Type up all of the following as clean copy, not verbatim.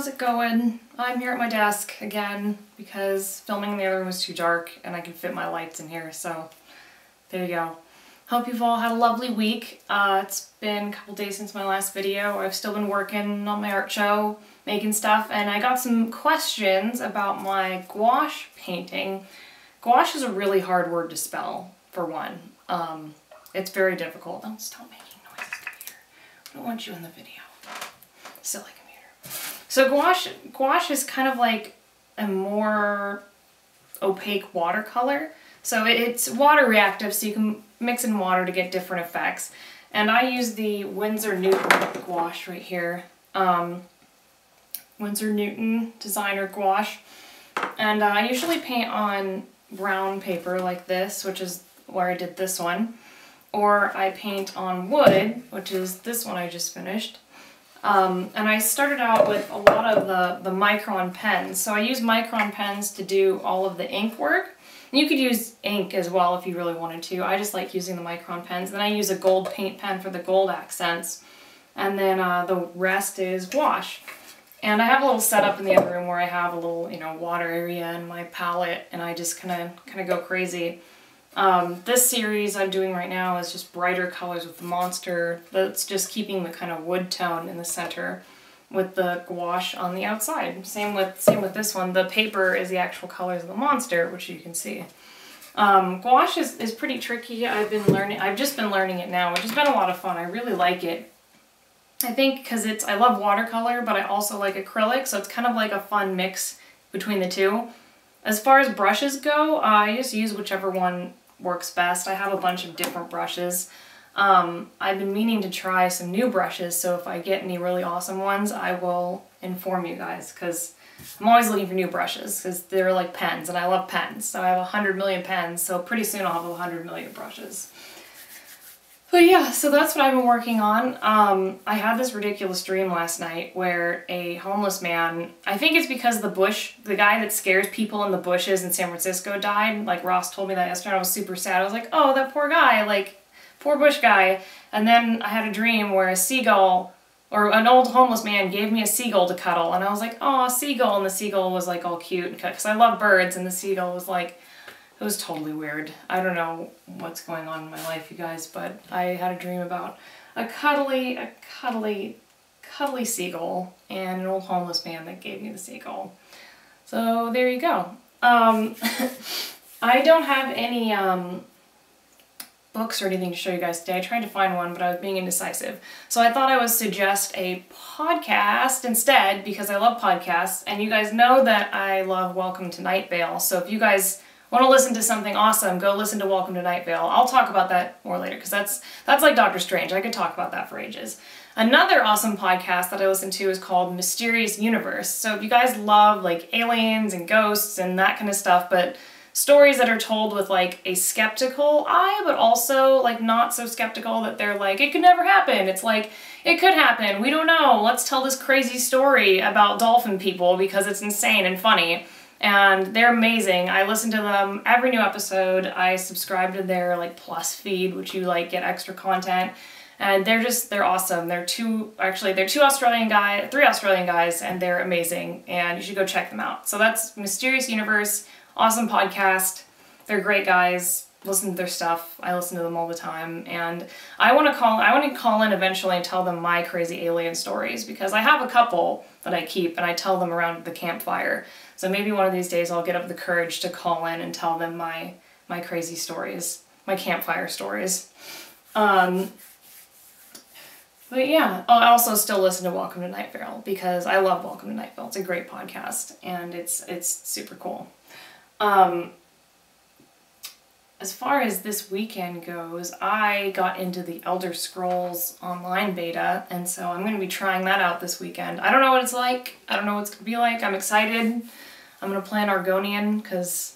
how's it going? I'm here at my desk again because filming in the other room was too dark and I can fit my lights in here, so there you go. Hope you've all had a lovely week. It's been a couple days since my last video. I've still been working on my art show, making stuff, and I got some questions about my gouache painting. Gouache is a really hard word to spell, for one. It's very difficult. Don't stop making noises, computer. I don't want you in the video. Silly computer. So gouache is kind of like a more opaque watercolor. So it's water reactive, so you can mix in water to get different effects. And I use the Winsor Newton gouache right here. Winsor Newton designer gouache. And I usually paint on brown paper like this, which is where I did this one. Or I paint on wood, which is this one I just finished. And I started out with a lot of the micron pens. So I use micron pens to do all of the ink work. And you could use ink as well if you really wanted to. I just like using the micron pens. Then I use a gold paint pen for the gold accents. And then the rest is gouache. And I have a little setup in the other room where I have a little, water area and my palette, and I just kind of go crazy. This series I'm doing right now is just brighter colors with the monster. That's just keeping the kind of wood tone in the center with the gouache on the outside. Same with this one. The paper is the actual colors of the monster, which you can see. Gouache is pretty tricky. I've just been learning it now, which has been a lot of fun. I really like it. I think because I love watercolor, but I also like acrylic, so it's kind of like a fun mix between the two. As far as brushes go, I just use whichever one works best. I have a bunch of different brushes. I've been meaning to try some new brushes, so if I get any really awesome ones, I will inform you guys, because I'm always looking for new brushes, because they're like pens, and I love pens. So I have 100 million pens, so pretty soon I'll have 100 million brushes. But yeah, so that's what I've been working on. I had this ridiculous dream last night where a homeless man, I think it's because the guy that scares people in the bushes in San Francisco died. Like Ross told me that yesterday, and I was super sad. I was like, oh, that poor guy, like, poor bush guy. And then I had a dream where a seagull, or an old homeless man gave me a seagull to cuddle. And I was like, oh, seagull. And the seagull was like all cute and cut, because I love birds, and the seagull was like, it was totally weird. I don't know what's going on in my life, you guys, but I had a dream about a cuddly seagull and an old homeless man that gave me the seagull. So there you go. I don't have any books or anything to show you guys today. I tried to find one, but I was being indecisive. So I thought I would suggest a podcast instead, because I love podcasts, and you guys know that I love Welcome to Night Vale. So if you guys want to listen to something awesome, go listen to Welcome to Night Vale. I'll talk about that more later, because that's like Doctor Strange. I could talk about that for ages. Another awesome podcast that I listen to is called Mysterious Universe. So if you guys love like aliens and ghosts and that kind of stuff, but stories that are told with like a skeptical eye, but also like not so skeptical that they're like, it could never happen. It's like, it could happen. We don't know. Let's tell this crazy story about dolphin people because it's insane and funny. And they're amazing. I listen to them every new episode. I subscribe to their like Plus feed, which you like get extra content. And they're awesome. They're three Australian guys, and they're amazing. And you should go check them out. So that's Mysterious Universe, awesome podcast. They're great guys. Listen to their stuff. I listen to them all the time. And I want to call in eventually and tell them my crazy alien stories, because I have a couple that I keep and I tell them around the campfire. So maybe one of these days I'll get up the courage to call in and tell them my crazy stories, my campfire stories. But yeah, I also still listen to Welcome to Night Vale, because I love Welcome to Night Vale. It's a great podcast, and it's super cool. As far as this weekend goes, I got into the Elder Scrolls Online beta, and so I'm going to be trying that out this weekend. I don't know what it's like. I don't know what it's going to be like. I'm excited. I'm going to play an Argonian, because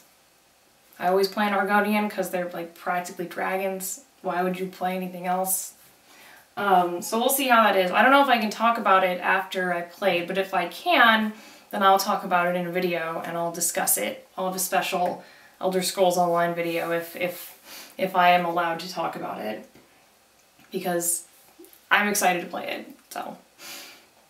I always play an Argonian, because they're like practically dragons. Why would you play anything else? So we'll see how that is. I don't know if I can talk about it after I play, but if I can, then I'll talk about it in a video and I'll discuss it. I'll have a special Elder Scrolls Online video if I am allowed to talk about it, because I'm excited to play it. So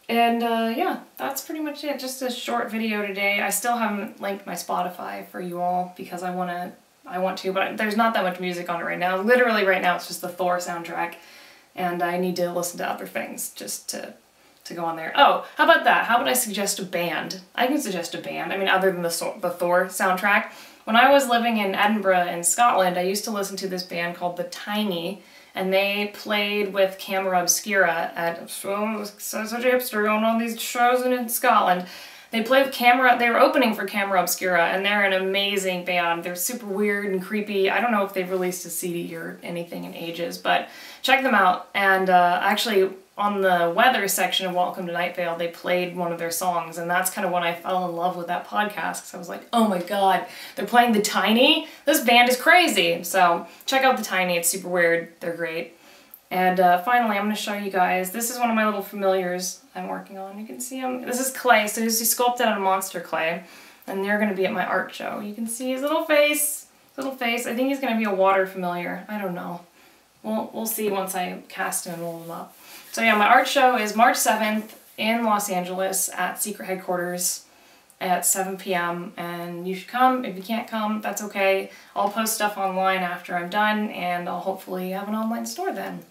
And yeah, that's pretty much it. Just a short video today. I still haven't linked my Spotify for you all because I want to, but there's not that much music on it right now. Literally right now it's just the Thor soundtrack, and I need to listen to other things just to go on there. Oh, how about that? How about I suggest a band? I can suggest a band. I mean, other than the Thor soundtrack. When I was living in Edinburgh in Scotland, I used to listen to this band called The Tiny, and they played with Camera Obscura at, such a hipster going on these shows in Scotland. They played with they were opening for Camera Obscura, and they're an amazing band. They're super weird and creepy. I don't know if they've released a CD or anything in ages, but check them out. And actually, on the weather section of Welcome to Night Vale, they played one of their songs, and that's kind of when I fell in love with that podcast, because I was like, oh my god, they're playing The Tiny? This band is crazy! So check out The Tiny, it's super weird, they're great. And finally, I'm going to show you guys, this is one of my little familiars I'm working on. You can see him. This is clay, so he's sculpted out of monster clay, and they're going to be at my art show. You can see his little face, I think he's going to be a water familiar. I don't know. We'll see once I cast him and roll him up. So yeah, my art show is March 7th in Los Angeles at Secret Headquarters at 7 p.m. and you should come. If you can't come, that's okay. I'll post stuff online after I'm done, and I'll hopefully have an online store then.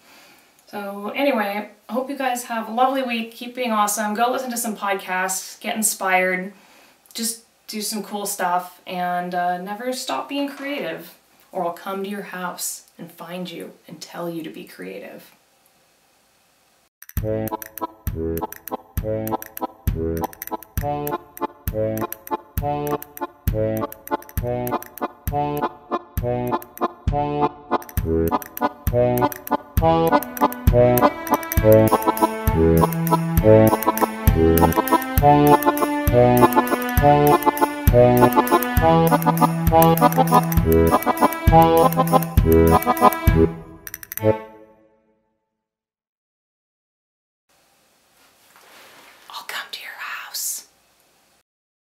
So anyway, I hope you guys have a lovely week. Keep being awesome. Go listen to some podcasts. Get inspired. Just do some cool stuff, and never stop being creative, or I'll come to your house and find you and tell you to be creative.